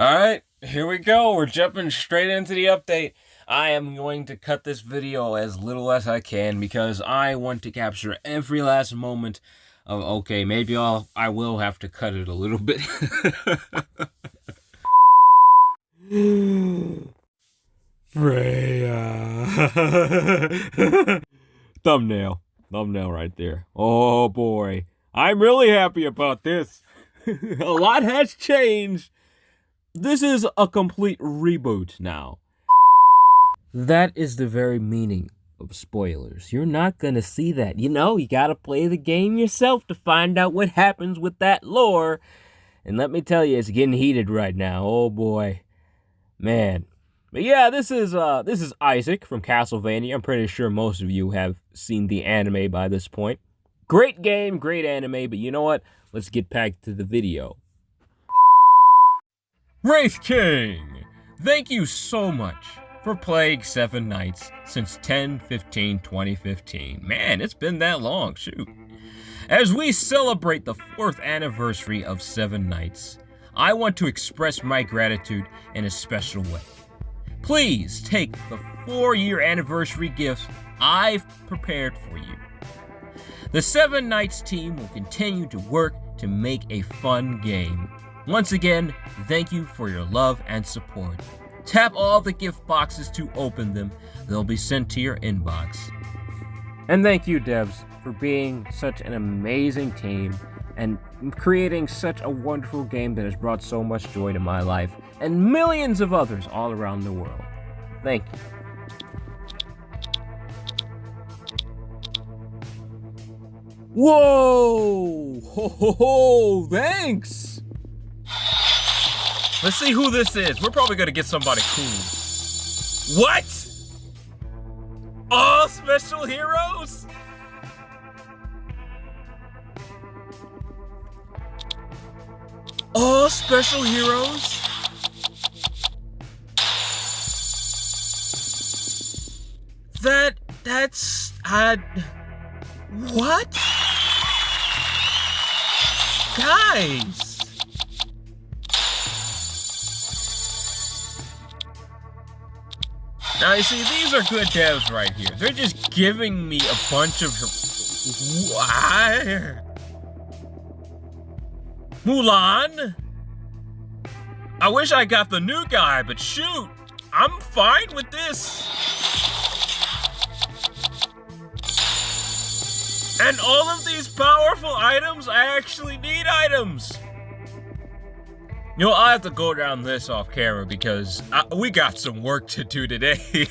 Alright, here we go. We're jumping straight into the update. I am going to cut this video as little as I can because I want to capture every last moment of, okay, maybe I will have to cut it a little bit. Freya. Thumbnail right there. Oh boy, I'm really happy about this. A lot has changed. This is a complete reboot now. That is the very meaning of spoilers. You're not gonna see that. You know, you gotta play the game yourself to find out what happens with that lore. And let me tell you, it's getting heated right now. Oh boy. Man. But yeah, this is Isaac from Castlevania. I'm pretty sure most of you have seen the anime by this point. Great game, great anime, but you know what? Let's get back to the video. Wraith King, thank you so much for playing 7 Nights since 10/15/2015. Man, it's been that long, shoot. As we celebrate the 4th anniversary of 7 Nights, I want to express my gratitude in a special way. Please take the 4-year anniversary gifts I've prepared for you. The 7 Nights team will continue to work to make a fun game. Once again, thank you for your love and support. Tap all the gift boxes to open them. They'll be sent to your inbox. And thank you, devs, for being such an amazing team and creating such a wonderful game that has brought so much joy to my life and millions of others all around the world. Thank you. Whoa! Ho ho ho! Thanks! Let's see who this is. We're probably gonna get somebody cool. What? All special heroes? All special heroes? That's what? Guys! Now, you see, these are good devs right here. They're just giving me a bunch of... Mulan? I wish I got the new guy, but shoot, I'm fine with this. And all of these powerful items, I actually need items. You know, I'll have to go down this off camera because we got some work to do today.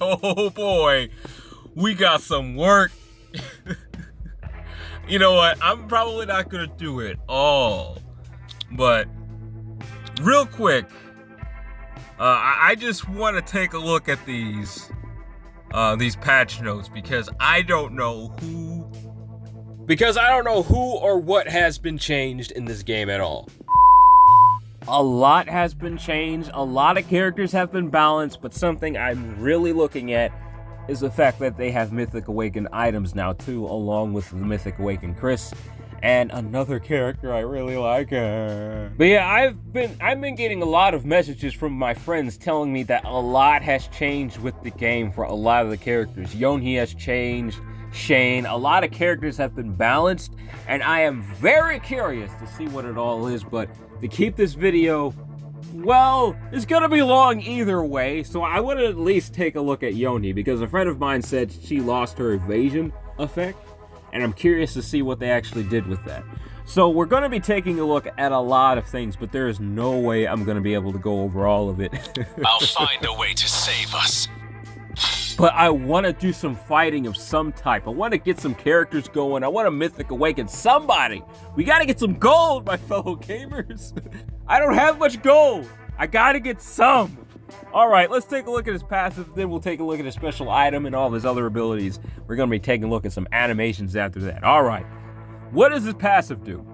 Oh boy, we got some work. You know what, I'm probably not gonna do it all, but real quick, I just want to take a look at these patch notes because I don't know who or what has been changed in this game at all. A lot has been changed, a lot of characters have been balanced, but something I'm really looking at is the fact that they have Mythic Awakened items now too, along with the Mythic Awakened Chris, and another character I really like. But yeah, I've been getting a lot of messages from my friends telling me that a lot has changed with the game for a lot of the characters. Yonei has changed, Shane, a lot of characters have been balanced, and I am very curious to see what it all is, but to keep this video, well, it's gonna be long either way, so I want to at least take a look at Yonei, because a friend of mine said she lost her evasion effect, and I'm curious to see what they actually did with that. So we're gonna be taking a look at a lot of things, but there is no way I'm gonna be able to go over all of it. I'll find a way to save us. But I want to do some fighting of some type. I want to get some characters going. I want to Mythic Awaken somebody. We got to get some gold, my fellow gamers. I don't have much gold. I got to get some. All right, let's take a look at his passive. Then we'll take a look at his special item and all of his other abilities. We're going to be taking a look at some animations after that. All right. What does his passive do?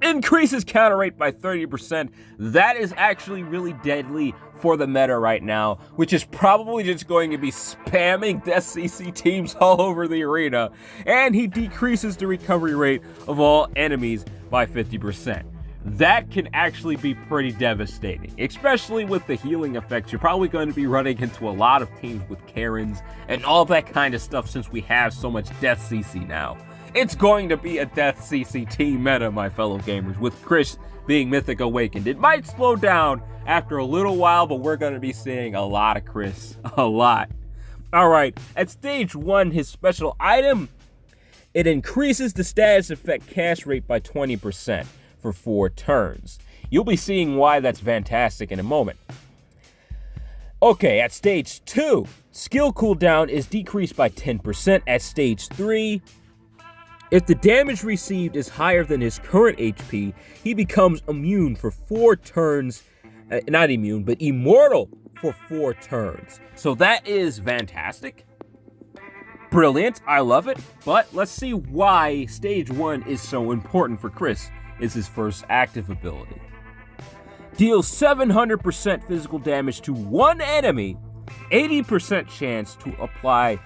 Increases counter rate by 30%. That is actually really deadly for the meta right now, which is probably just going to be spamming Death CC teams all over the arena. And he decreases the recovery rate of all enemies by 50%. that can actually be pretty devastating, especially with the healing effects. You're probably going to be running into a lot of teams with Karens and all that kind of stuff since we have so much Death CC now. It's going to be a Death CC team meta, my fellow gamers, with Chris being Mythic Awakened. It might slow down after a little while, but we're going to be seeing a lot of Chris. A lot. Alright, at stage 1, his special item, it increases the status effect cast rate by 20%. For 4 turns. You'll be seeing why that's fantastic in a moment. Okay, at stage 2, skill cooldown is decreased by 10%. At stage 3, if the damage received is higher than his current HP, he becomes immune for 4 turns. Not immune, but immortal for 4 turns. So that is fantastic. Brilliant, I love it. But let's see why stage 1 is so important for Chris. Is his first active ability. Deals 700% physical damage to one enemy, 80% chance to apply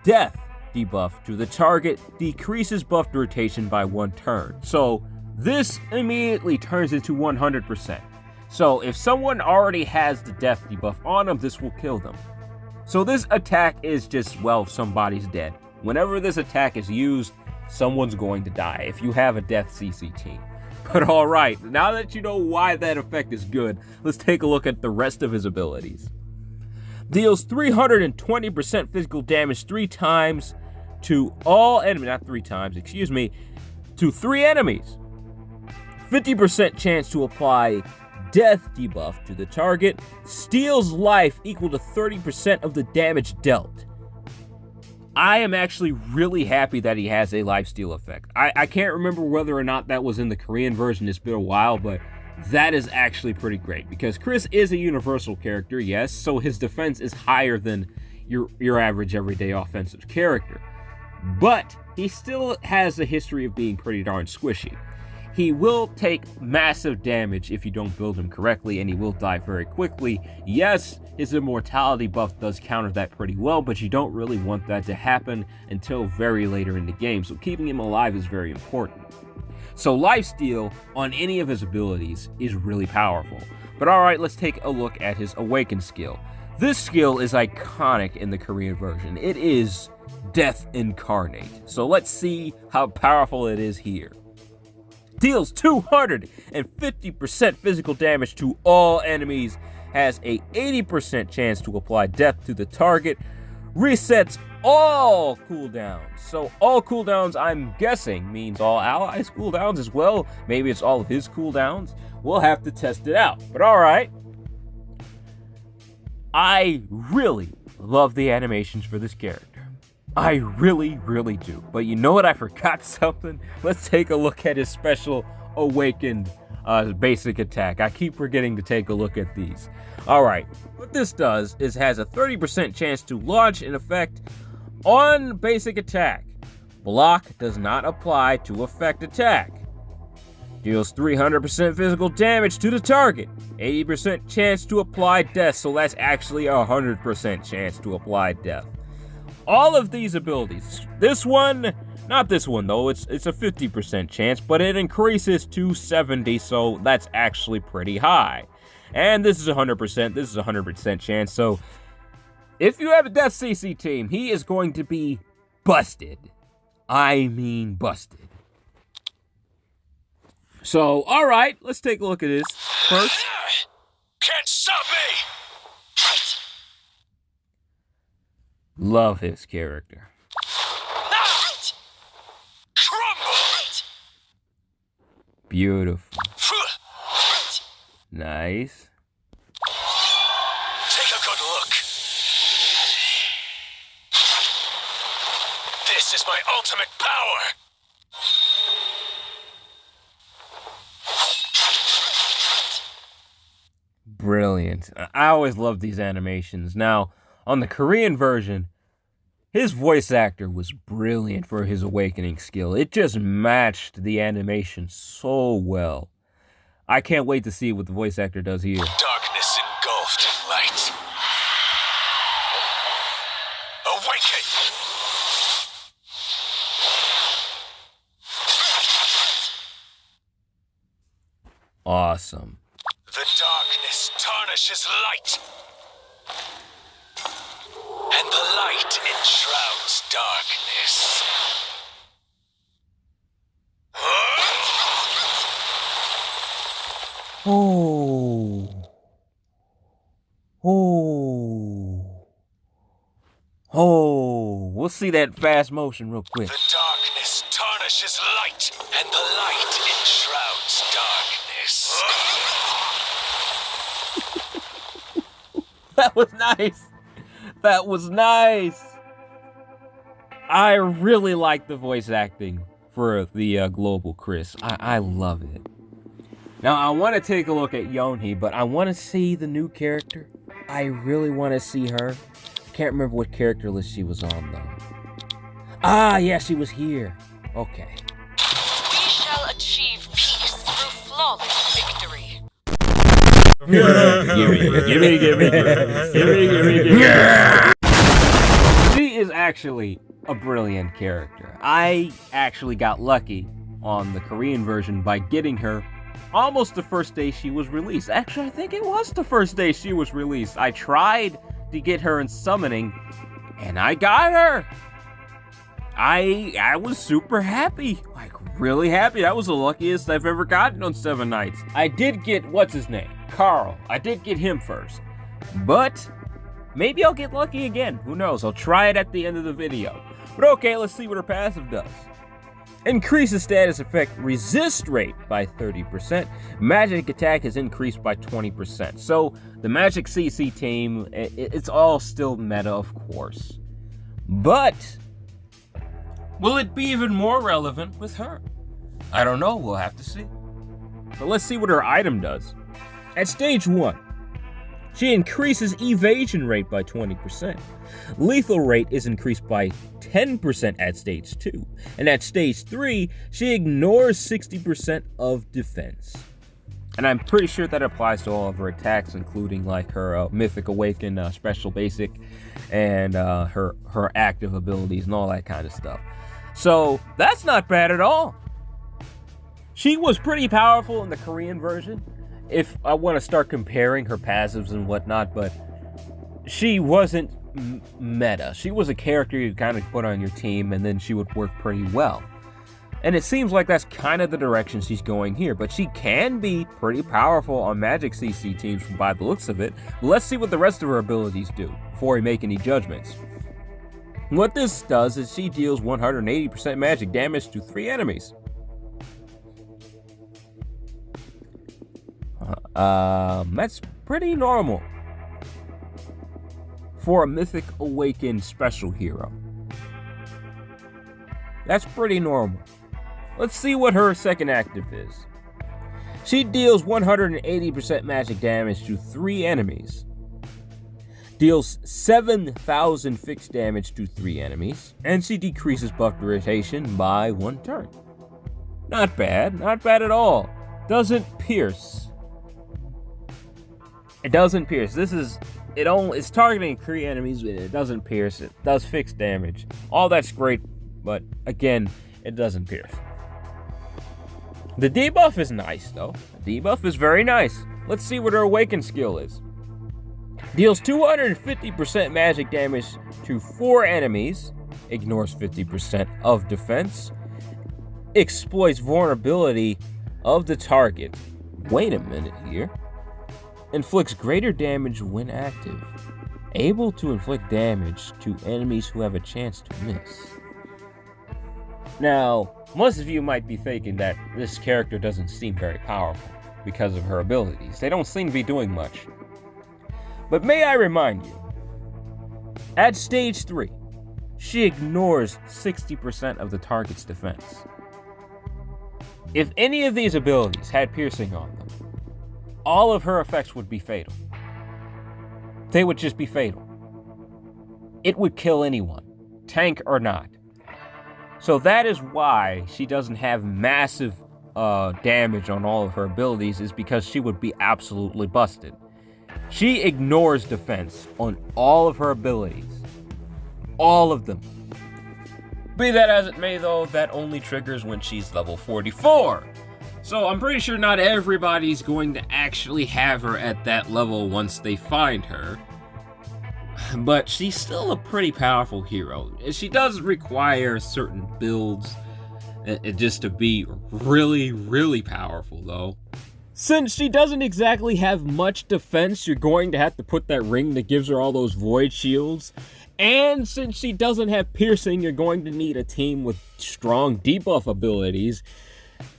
death debuff to the target, decreases buff rotation by 1 turn. So this immediately turns into 100%. So if someone already has the death debuff on them, this will kill them. So this attack is just, well, somebody's dead. Whenever this attack is used, someone's going to die if you have a death CC team. But alright, now that you know why that effect is good, let's take a look at the rest of his abilities. Deals 320% physical damage 3 times to all enemies, not 3 times, excuse me, to 3 enemies. 50% chance to apply death debuff to the target. Steals life equal to 30% of the damage dealt. I am actually really happy that he has a lifesteal effect. I can't remember whether or not that was in the Korean version. It's been a while, but that is actually pretty great because Chris is a universal character, yes, so his defense is higher than your average everyday offensive character. But he still has a history of being pretty darn squishy. He will take massive damage if you don't build him correctly, and he will die very quickly. Yes, his immortality buff does counter that pretty well, but you don't really want that to happen until very later in the game, so keeping him alive is very important. So lifesteal on any of his abilities is really powerful. But alright, let's take a look at his Awaken skill. This skill is iconic in the Korean version. It is Death Incarnate. So let's see how powerful it is here. Deals 250% physical damage to all enemies, has a 80% chance to apply death to the target, resets all cooldowns. So all cooldowns, I'm guessing, means all allies' cooldowns as well. Maybe it's all of his cooldowns. We'll have to test it out. But alright. I really love the animations for this character. I really, really do. But you know what? I forgot something. Let's take a look at his special awakened basic attack. I keep forgetting to take a look at these. Alright, what this does is has a 30% chance to launch an effect on basic attack. Block does not apply to effect attack. Deals 300% physical damage to the target. 80% chance to apply death, so that's actually a 100% chance to apply death. All of these abilities, this one, not this one though, it's a 50% chance, but it increases to 70, so that's actually pretty high. And this is 100%, this is a 100% chance, so if you have a Death CC team, he is going to be busted. I mean busted. So, alright, let's take a look at this first. Can't stop me! Love his character. Beautiful. Nice. Take a good look. This is my ultimate power. Brilliant. I always love these animations. Now, on the Korean version, his voice actor was brilliant for his awakening skill. It just matched the animation so well. I can't wait to see what the voice actor does here. Darkness engulfed in light. Awaken! awesome. The darkness tarnishes light. And the light enshrouds darkness. Oh. Oh. Oh. We'll see that fast motion real quick. The darkness tarnishes light, and the light enshrouds darkness. That was nice. That was nice. I really like the voice acting for the global Chris. I love it. Now, I want to take a look at Yonei, but I want to see the new character. I really want to see her. Can't remember what character list she was on, though. Ah, yeah, she was here. Okay. We shall achieve peace through flawless victory. Gimme. She is actually a brilliant character. I actually got lucky on the Korean version by getting her almost the first day she was released. Actually, I think it was the first day she was released. I tried to get her in summoning, and I got her. I was super happy, like really happy. That was the luckiest I've ever gotten on 7 Nights. I did get, what's his name? Carl. I did get him first, but maybe I'll get lucky again. Who knows? I'll try it at the end of the video. But okay, let's see what her passive does. Increases status effect resist rate by 30%. Magic attack is increased by 20%. So the Magic CC team, it's all still meta, of course. But will it be even more relevant with her? I don't know, we'll have to see. But let's see what her item does. At stage 1, she increases evasion rate by 20%. Lethal rate is increased by 10% at stage 2. And at stage 3, she ignores 60% of defense. And I'm pretty sure that applies to all of her attacks, including like her Mythic Awaken special basic and her active abilities and all that kind of stuff. So that's not bad at all. She was pretty powerful in the Korean version, if I want to start comparing her passives and whatnot, but she wasn't meta. She was a character you kind of put on your team, and then she would work pretty well. And it seems like that's kind of the direction she's going here, but she can be pretty powerful on Magic CC teams by the looks of it. But let's see what the rest of her abilities do before we make any judgments. What this does is she deals 180% magic damage to 3 enemies. That's pretty normal for a Mythic Awakened special hero. That's pretty normal. Let's see what her second active is. She deals 180% magic damage to 3 enemies. Deals 7,000 fixed damage to 3 enemies. And she decreases buff duration by 1 turn. Not bad at all. Doesn't pierce. It doesn't pierce. It's targeting 3 enemies, but it doesn't pierce. It does fixed damage. All that's great, but again, it doesn't pierce. The debuff is nice, though. The debuff is very nice. Let's see what her Awaken skill is. Deals 250% magic damage to 4 enemies. Ignores 50% of defense. Exploits vulnerability of the target. Wait a minute here. Inflicts greater damage when active. Able to inflict damage to enemies who have a chance to miss. Now, most of you might be thinking that this character doesn't seem very powerful because of her abilities. They don't seem to be doing much. But may I remind you, at stage 3, she ignores 60% of the target's defense. If any of these abilities had piercing on them, all of her effects would be fatal. They would just be fatal. It would kill anyone, tank or not. So that is why she doesn't have massive damage on all of her abilities, is because she would be absolutely busted. She ignores defense on all of her abilities. All of them. Be that as it may though, that only triggers when she's level 44. So I'm pretty sure not everybody's going to actually have her at that level once they find her. But she's still a pretty powerful hero. She does require certain builds just to be really, really powerful though. Since she doesn't exactly have much defense, you're going to have to put that ring that gives her all those void shields. And since she doesn't have piercing, you're going to need a team with strong debuff abilities.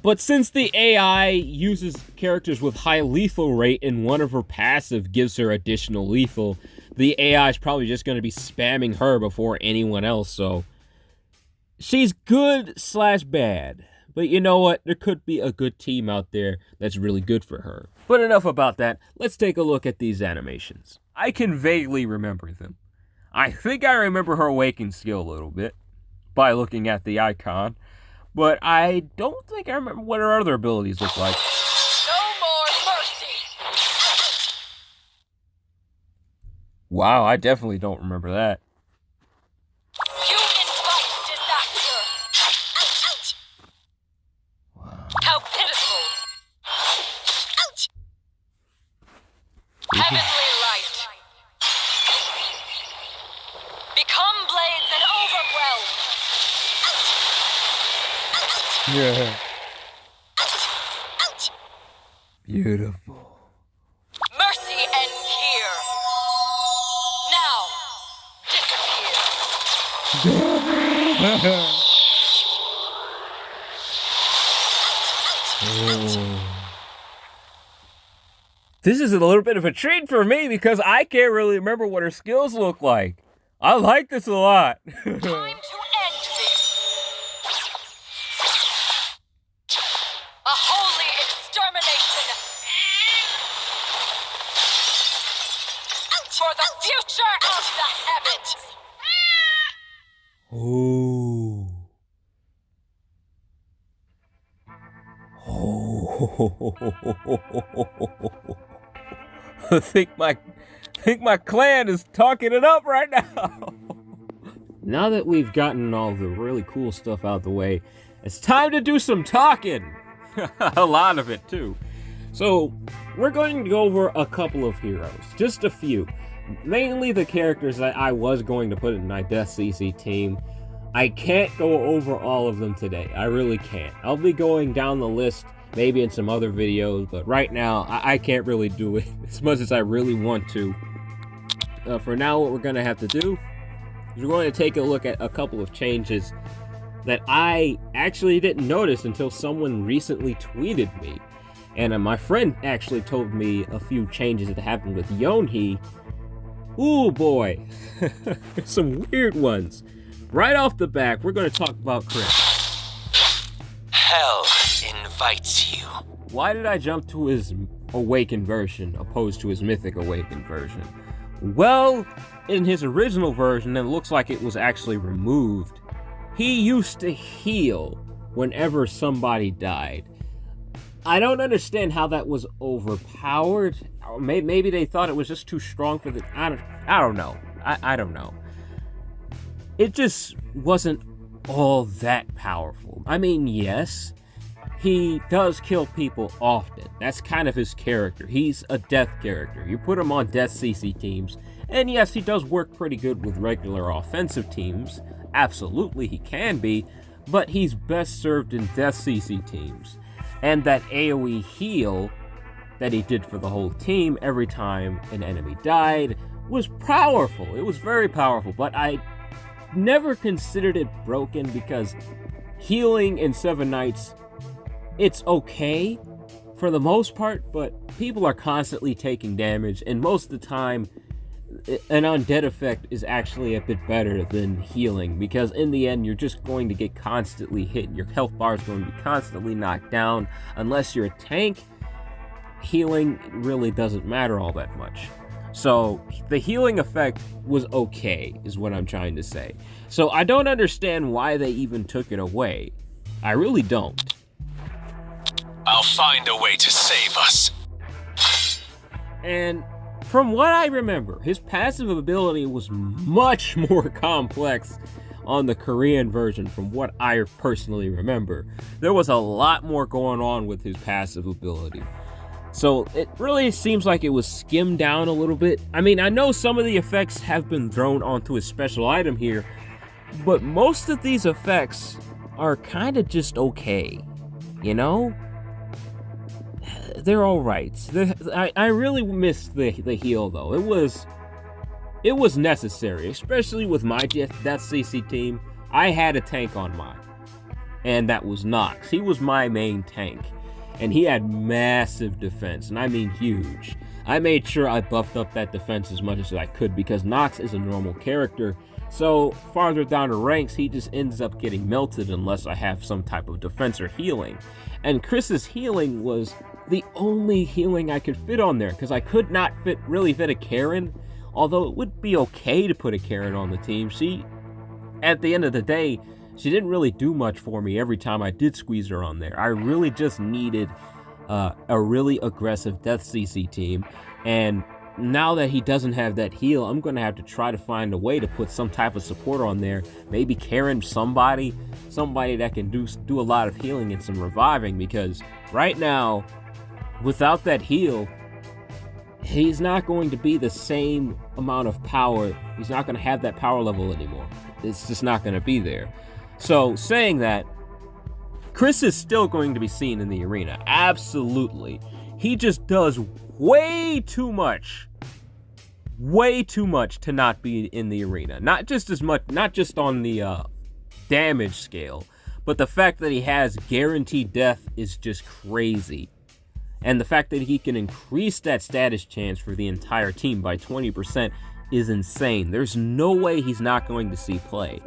But since the AI uses characters with high lethal rate and one of her passive gives her additional lethal, the AI is probably just going to be spamming her before anyone else, so she's good/bad. But you know what? There could be a good team out there that's really good for her. But enough about that. Let's take a look at these animations. I can vaguely remember them. I think I remember her awakening skill a little bit by looking at the icon. But I don't think I remember what her other abilities look like. No more mercy! Wow, I definitely don't remember that. You invite disaster! Wow. How pitiful! Heavenly light! Become blades and overwhelm! Yeah. Beautiful. Mercy ends here! Now, disappear! This is a little bit of a treat for me because I can't really remember what her skills look like. I like this a lot. Time to end this! A holy extermination! For the future of the heavens! Ooh. I think my clan is talking it up right now. Now that we've gotten all the really cool stuff out the way, it's time to do some talking. A lot of it too. So we're going to go over a couple of heroes, just a few. Mainly the characters that I was going to put in my Death CC team. I can't go over all of them today. I really can't. I'll be going down the list maybe in some other videos, but right now I can't really do it as much as I really want to. For now, what we're going to have to do is we're going to take a look at a couple of changes that I actually didn't notice until someone recently tweeted me. And my friend actually told me a few changes that happened with Yonei. Ooh boy, some weird ones. Right off the back, we're going to talk about Chris. Hell invites you. Why did I jump to his awakened version opposed to his mythic awakened version? Well, in his original version, it looks like it was actually removed. He used to heal whenever somebody died. I don't understand how that was overpowered. Or maybe they thought it was just too strong for the... I don't know. I don't know. It just wasn't all that powerful. I mean, yes, he does kill people often. That's kind of his character. He's a death character. You put him on death CC teams, and yes, he does work pretty good with regular offensive teams. Absolutely, he can be, but he's best served in death CC teams. And that AoE heal that he did for the whole team every time an enemy died was powerful. It was very powerful, but I never considered it broken because healing in Seven Knights, it's okay for the most part, but people are constantly taking damage, and most of the time an undead effect is actually a bit better than healing, because in the end you're just going to get constantly hit. Your health bar is going to be constantly knocked down. Unless you're a tank, healing really doesn't matter all that much. So the healing effect was okay, is what I'm trying to say. So I don't understand why they even took it away. I really don't. I'll find a way to save us. And from what I remember, his passive ability was much more complex on the Korean version from what I personally remember. There was a lot more going on with his passive ability. So it really seems like it was skimmed down a little bit. I mean, I know some of the effects have been thrown onto his special item here, but most of these effects are kind of just okay, you know? They're all right. I really missed the heal, though. It was necessary, especially with my Death CC team. I had a tank on mine, and that was Nox. He was my main tank, and he had massive defense, and I mean huge. I made sure I buffed up that defense as much as I could because Nox is a normal character, so farther down the ranks, he just ends up getting melted unless I have some type of defense or healing. And Chris's healing was the only healing I could fit on there, because I could not really fit a Karen, although it would be okay to put a Karen on the team. She, at the end of the day, she didn't really do much for me every time I did squeeze her on there. I really just needed a really aggressive Death CC team, and now that he doesn't have that heal, I'm going to have to try to find a way to put some type of support on there. Maybe Karen, somebody that can do a lot of healing and some reviving, because right now, without that heal, he's not going to be the same amount of power. He's not going to have that power level anymore. It's just not going to be there. So, saying that, Chris is still going to be seen in the arena. Absolutely. He just does way too much to not be in the arena. Not just on the damage scale, but the fact that he has guaranteed death is just crazy. And the fact that he can increase that status chance for the entire team by 20% is insane. There's no way he's not going to see play.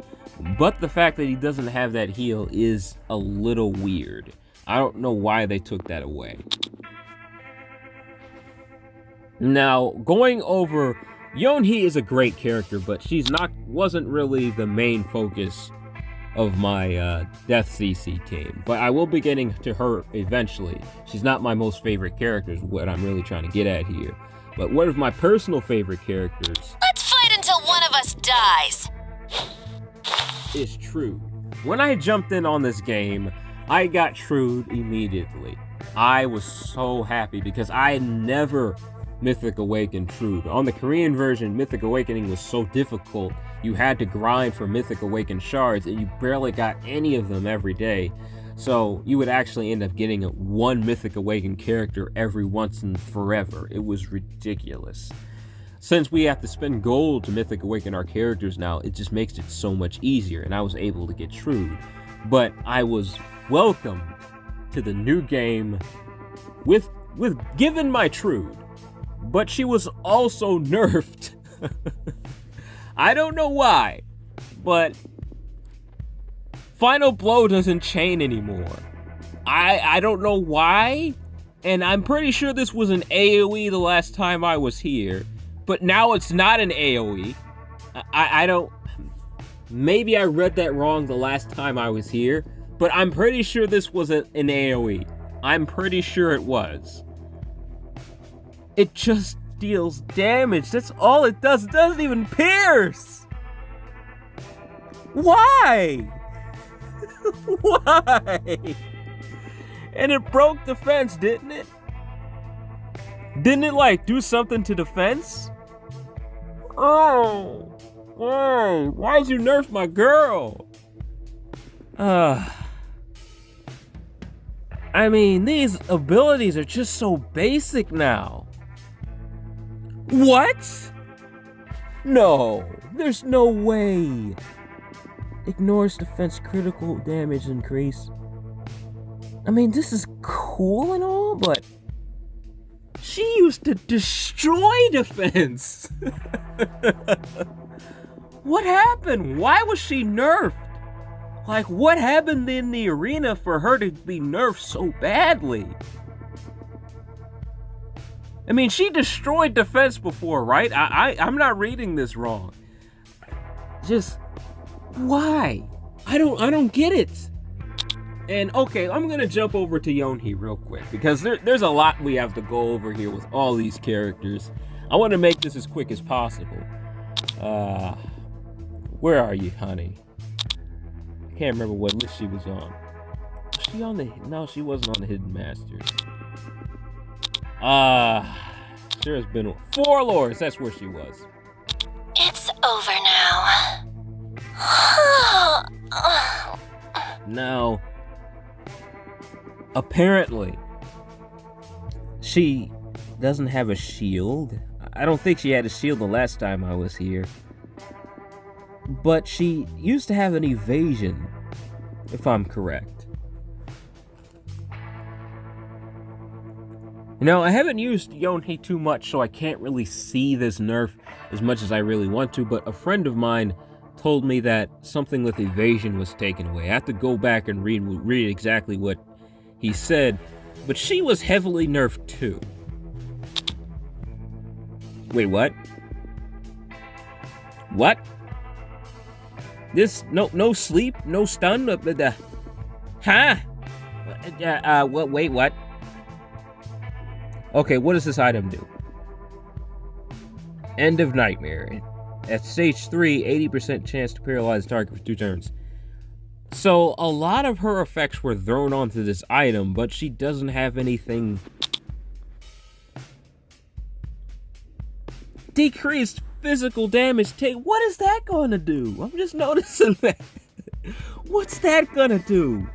But the fact that he doesn't have that heal is a little weird. I don't know why they took that away. Now, going over, Yonei is a great character, but wasn't really the main focus of my Death CC team. But I will be getting to her eventually. She's not my most favorite character, is what I'm really trying to get at here. But one of my personal favorite characters... Let's fight until one of us dies! ...is Thrud. When I jumped in on this game, I got Thrud immediately. I was so happy because I never Mythic Awakened Thrud. On the Korean version, Mythic Awakening was so difficult, you had to grind for Mythic Awakened shards, and you barely got any of them every day. So you would actually end up getting one Mythic Awakened character every once and forever. It was ridiculous. Since we have to spend gold to Mythic Awaken our characters now, it just makes it so much easier, and I was able to get Thrud. But I was welcomed to the new game with given my Thrud. But she was also nerfed. I don't know why, but Final Blow doesn't chain anymore. I don't know why, and I'm pretty sure this was an AoE the last time I was here, but now it's not an AoE. I don't... Maybe I read that wrong the last time I was here, but I'm pretty sure this was an AoE. I'm pretty sure it was. It just deals damage. That's all it does. It doesn't even pierce. Why? Why? And it broke defense, didn't it? Didn't it, like, do something to defense? Oh. Why'd you nerf my girl? I mean, these abilities are just so basic now. What? No, there's no way. Ignores defense critical damage increase. I mean, this is cool and all, but she used to destroy defense. What happened? Why was she nerfed? Like, what happened in the arena for her to be nerfed so badly? I mean, she destroyed defense before, right? I'm not reading this wrong. Just, why? I don't get it. And okay, I'm gonna jump over to Yonei real quick because there's a lot we have to go over here with all these characters. I want to make this as quick as possible. Where are you, honey? can't remember what list she was on. Was she on the... No, she wasn't on the Hidden Masters. Sure has been... 4 Lords, that's where she was. It's over now. Now, apparently, she doesn't have a shield. I don't think she had a shield the last time I was here. But she used to have an evasion, if I'm correct. You know, I haven't used Yonei too much, so I can't really see this nerf as much as I really want to, but a friend of mine told me that something with evasion was taken away. I have to go back and read exactly what he said, but she was heavily nerfed too. Wait, what? What? This no sleep, no stun. Huh? What? Wait, what? Okay, what does this item do? End of Nightmare. At stage 3, 80% chance to paralyze the target for 2 turns. So a lot of her effects were thrown onto this item, but she doesn't have anything. Decreased physical damage take. What is that going to do? I'm just noticing that. What's that gonna do?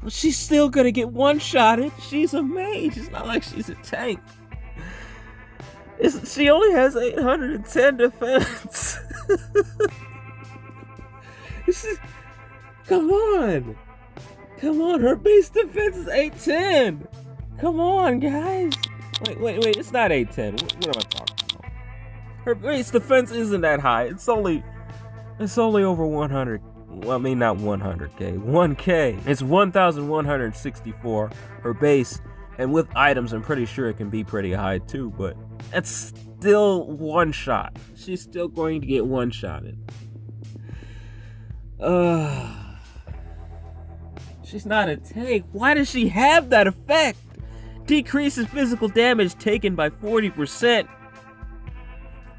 Well, she's still gonna get one-shotted. She's a mage. It's not like she's a tank. She only has 810 defense. Come on. Come on. Her base defense is 810. Come on, guys. Wait. It's not 810. What am I talking about? Her base defense isn't that high. It's only over 100. Well, I mean, not 100k. 1k. It's 1,164. Her base. And with items, I'm pretty sure it can be pretty high too, but that's still one shot. She's still going to get one-shotted. She's not a tank. Why does she have that effect? Decreases physical damage taken by 40%.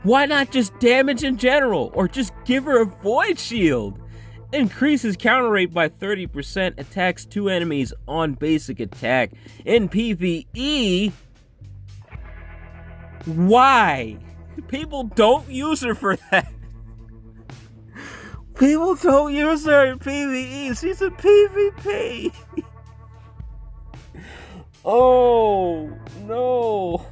Why not just damage in general? Or just give her a void shield? Increases counter rate by 30%, attacks 2 enemies on basic attack. In PvE, why? People don't use her for that. People don't use her in PvE. She's a PvP. Oh, no.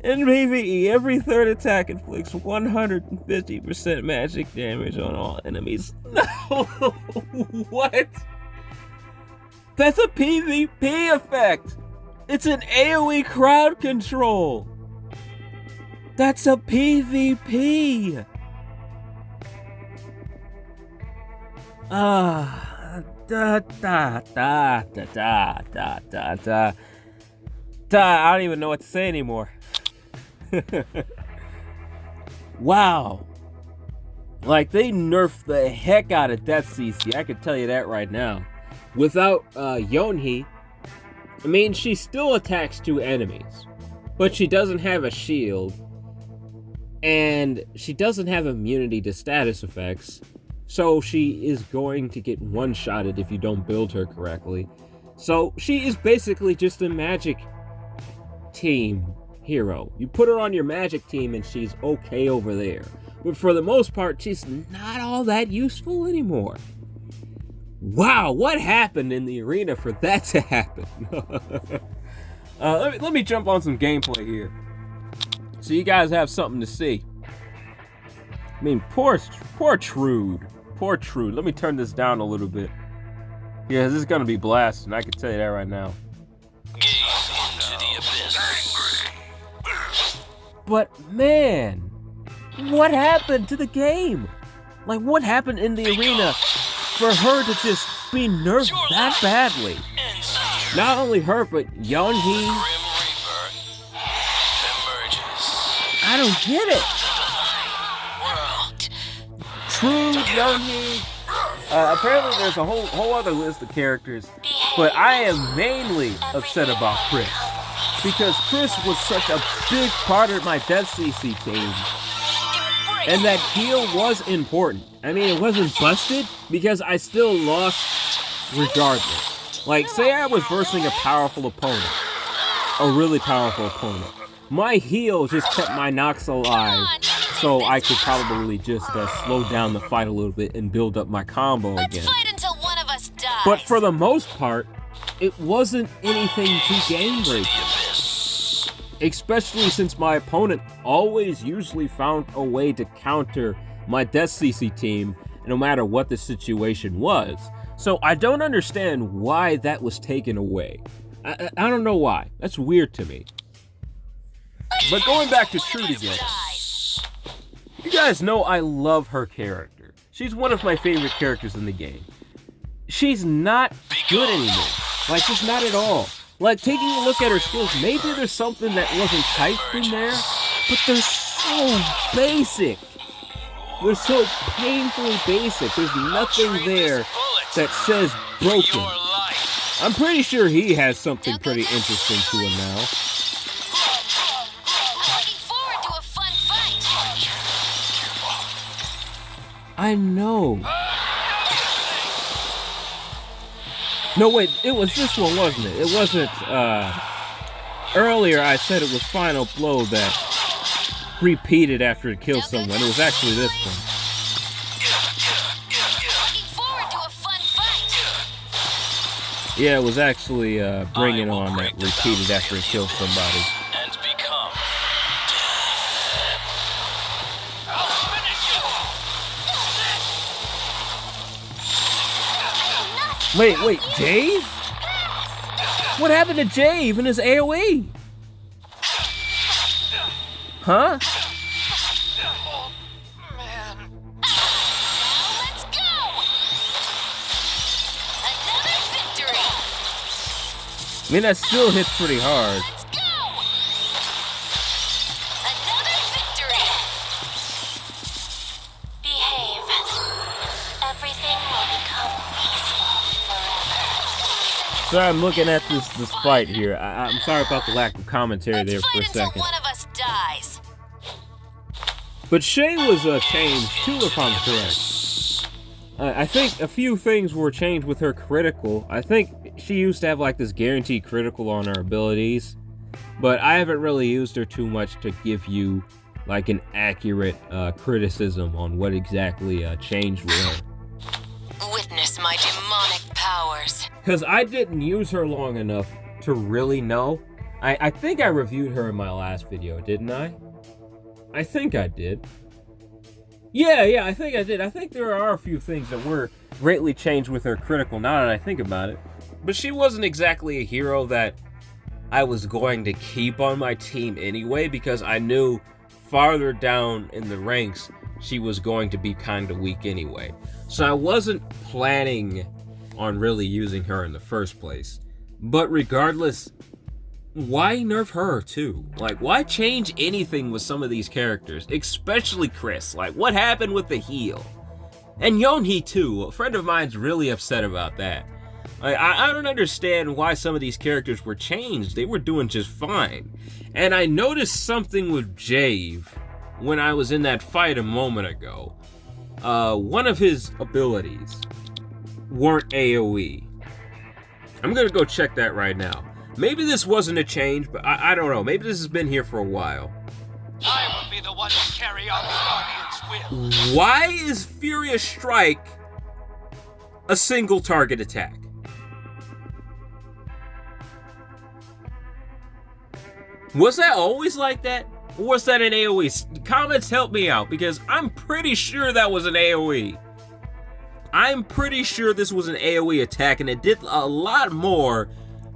In PvE, every 3rd attack inflicts 150% magic damage on all enemies. No! What? That's a PvP effect! It's an AoE crowd control! That's a PvP! I don't even know what to say anymore. Wow. Like, they nerfed the heck out of Death CC, I can tell you that right now. Without Yonei, I mean, she still attacks 2 enemies, but she doesn't have a shield, and she doesn't have immunity to status effects, so she is going to get one-shotted if you don't build her correctly. So she is basically just a magic team hero. You put her on your magic team and she's okay over there. But for the most part, she's not all that useful anymore. Wow, what happened in the arena for that to happen? Let me jump on some gameplay here, so you guys have something to see. I mean, poor Thrud. Poor Thrud. Let me turn this down a little bit. Yeah, this is gonna be blasting. I can tell you that right now. Gaze into the abyss. But man, what happened to the game? Like, what happened in the arena for her to just be nerfed that badly? Not only her, but Yonei. I don't get it. Thrud, Yonei. Apparently there's a whole other list of characters, but I am mainly upset about Chris, because Chris was such a big part of my Death CC team, And that heal was important. I mean, it wasn't busted because I still lost regardless. Like, say I was versing a powerful opponent, a really powerful opponent. My heal just kept my Nox alive, so I could probably just slow down the fight a little bit and build up my combo again. Let's fight until one of us dies. But for the most part, it wasn't anything too game-breaking. Especially since my opponent always usually found a way to counter my Death CC team, no matter what the situation was. So I don't understand why that was taken away. I don't know why. That's weird to me. But going back to Thrud again, you guys know I love her character. She's one of my favorite characters in the game. She's not good anymore. Like, just not at all. Like, taking a look at her skills, maybe there's something that wasn't typed in there, but they're so basic. They're so painfully basic. There's nothing there that says broken. I'm pretty sure he has something pretty interesting to him now. Looking forward to a fun fight. I know. No, wait, it was this one, wasn't it? It wasn't, earlier I said it was Final Blow that repeated after it killed someone. It was actually this one. Looking forward to a fun fight. Yeah, it was actually, Bring It On that repeated after it killed somebody. And become Wait, Jave? What happened to Jave and his AoE? Huh? Let's go. Another victory. I mean, that still hits pretty hard. Let's go. Another victory. Behave. Everything will become peaceful forever. Sorry, I'm looking at this fight here. I'm sorry about the lack of commentary there Let's for a fight until second. one of us dies. But Shay was changed too, if I'm correct. I think a few things were changed with her critical. I think she used to have like this guaranteed critical on her abilities, but I haven't really used her too much to give you like an accurate criticism on what exactly changed with her. Witness my demonic powers. Because I didn't use her long enough to really know. I think I reviewed her in my last video, didn't I? I think I did. Yeah, I think I did. I think there are a few things that were greatly changed with her critical now that I think about it. But she wasn't exactly a hero that I was going to keep on my team anyway, because I knew farther down in the ranks she was going to be kind of weak anyway. So I wasn't planning on really using her in the first place. But regardless, why nerf her too? Like, why change anything with some of these characters? Especially Chris. Like, what happened with the heal? And Yonei too. A friend of mine's really upset about that. Like, I don't understand why some of these characters were changed. They were doing just fine. And I noticed something with Jave when I was in that fight a moment ago. One of his abilities weren't AoE. I'm gonna go check that right now. Maybe this wasn't a change, but I don't know. Maybe this has been here for a while. I will be the one to carry out the Guardian's will. Why is Furious Strike a single target attack? Was that always like that? Or was that an AoE? Comments help me out, because I'm pretty sure that was an AoE. I'm pretty sure this was an AoE attack, and it did a lot more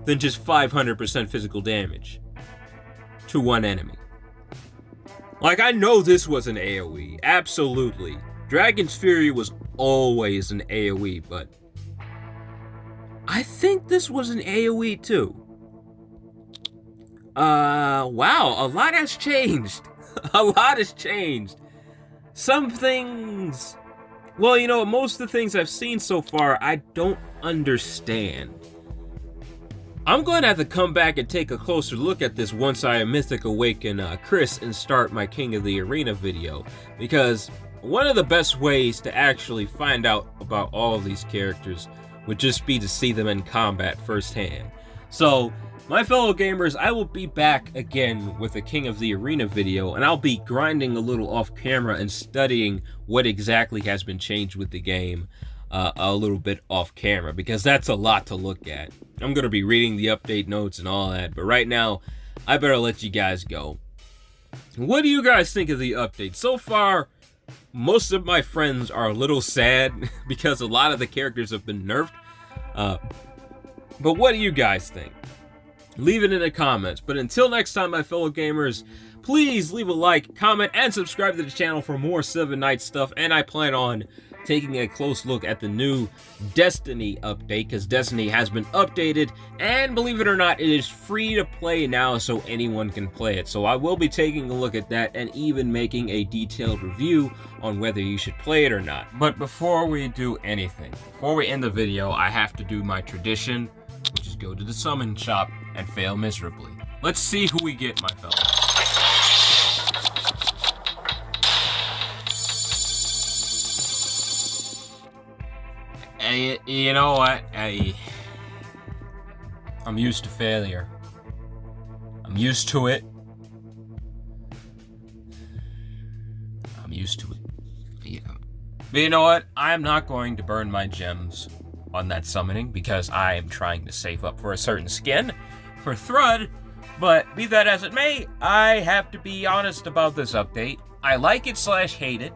than just 500% physical damage to one enemy. Like, I know this was an AoE, absolutely. Dragon's Fury was always an AoE, but I think this was an AoE too. Wow, a lot has changed. A lot has changed. Some things, well, you know, most of the things I've seen so far, I don't understand. I'm going to have to come back and take a closer look at this once I Mythic Awaken Chris and start my King of the Arena video, because one of the best ways to actually find out about all of these characters would just be to see them in combat firsthand. So, my fellow gamers, I will be back again with a King of the Arena video, and I'll be grinding a little off camera and studying what exactly has been changed with the game a little bit off camera, because that's a lot to look at. I'm going to be reading the update notes and all that, but right now, I better let you guys go. What do you guys think of the update? So far, most of my friends are a little sad because a lot of the characters have been nerfed. But what do you guys think? Leave it in the comments. But until next time, my fellow gamers, please leave a like, comment, and subscribe to the channel for more 7 Nights stuff. And I plan on taking a close look at the new Destiny update, because Destiny has been updated, and believe it or not, it is free to play now, so anyone can play it. So I will be taking a look at that and even making a detailed review on whether you should play it or not. But before we do anything, before we end the video, I have to do my tradition, which is go to the summon shop and fail miserably. Let's see who we get, my fellow. You know what? I'm used to failure. I'm used to it. I'm used to it. Yeah. But you know what? I'm not going to burn my gems on that summoning because I am trying to save up for a certain skin for Thrud. But be that as it may, I have to be honest about this update. I like it / hate it.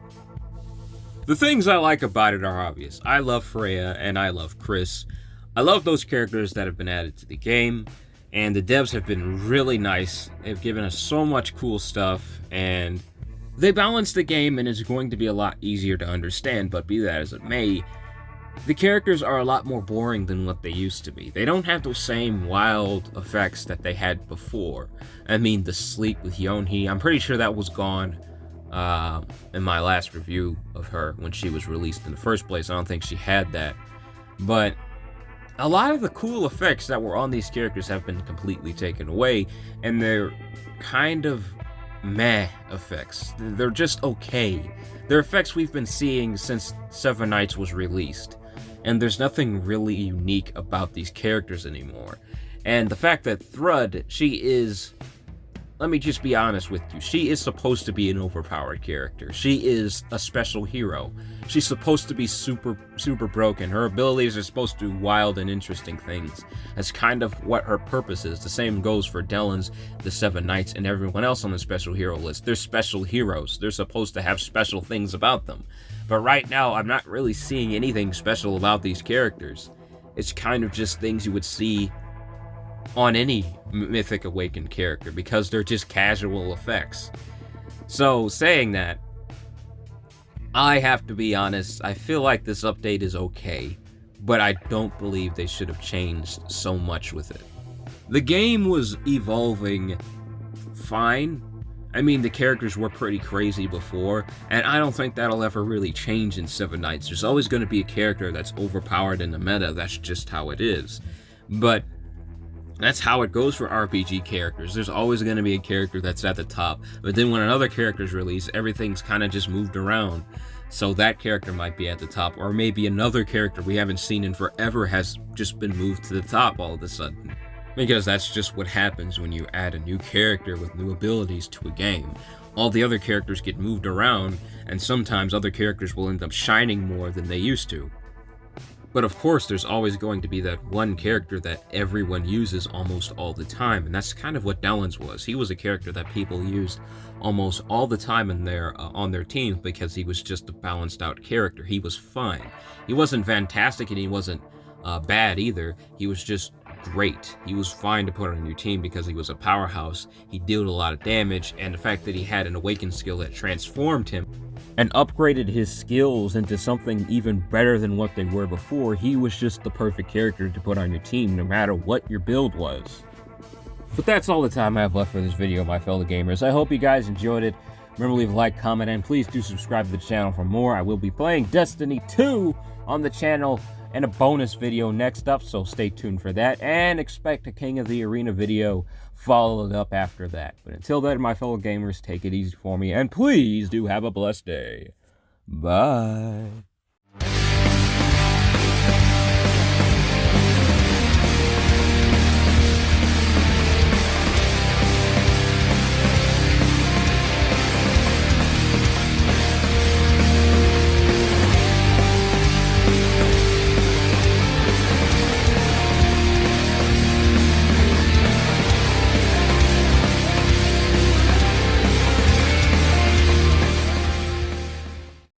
The things I like about it are obvious. I love Freya and I love Chris. I love those characters that have been added to the game, and the devs have been really nice. They've given us so much cool stuff, and they balance the game, and it's going to be a lot easier to understand. But be that as it may, the characters are a lot more boring than what they used to be. They don't have those same wild effects that they had before. I mean, the sleep with Yonei, I'm pretty sure that was gone in my last review of her when she was released in the first place. I don't think she had that. But a lot of the cool effects that were on these characters have been completely taken away, and they're kind of meh effects. They're just okay. They're effects we've been seeing since 7 Nights was released, and there's nothing really unique about these characters anymore. And the fact that Thrud, she is... Let me just be honest with you. She is supposed to be an overpowered character. She is a special hero. She's supposed to be super broken. Her abilities are supposed to do wild and interesting things. That's kind of what her purpose is. The same goes for Dellen's, the 7 Nights, and everyone else on the special hero list. They're special heroes. They're supposed to have special things about them. But right now, I'm not really seeing anything special about these characters. It's kind of just things you would see on any Mythic Awakened character, because they're just casual effects. So, saying that, I have to be honest, I feel like this update is okay, but I don't believe they should have changed so much with it. The game was evolving fine. I mean, the characters were pretty crazy before, and I don't think that'll ever really change in 7 Nights. There's always going to be a character that's overpowered in the meta. That's just how it is. But that's how it goes for RPG characters. There's always going to be a character that's at the top, but then when another character's released, everything's kind of just moved around. So that character might be at the top, or maybe another character we haven't seen in forever has just been moved to the top all of a sudden. Because that's just what happens when you add a new character with new abilities to a game. All the other characters get moved around, and sometimes other characters will end up shining more than they used to. But of course, there's always going to be that one character that everyone uses almost all the time, and that's kind of what Dellen's was. He was a character that people used almost all the time in on their teams because he was just a balanced out character. He was fine. He wasn't fantastic, and he wasn't bad either. He was just great. He was fine to put on your team because he was a powerhouse. He dealt a lot of damage, and the fact that he had an awakened skill that transformed him and upgraded his skills into something even better than what they were before, he was just the perfect character to put on your team no matter what your build was. But that's all the time I have left for this video, my fellow gamers. I hope you guys enjoyed it. Remember, leave a like, comment, and please do subscribe to the channel for more. I will be playing Destiny 2 on the channel and a bonus video next up, so stay tuned for that, and expect a King of the Arena video followed up after that. But until then, my fellow gamers, take it easy for me, and please do have a blessed day. Bye.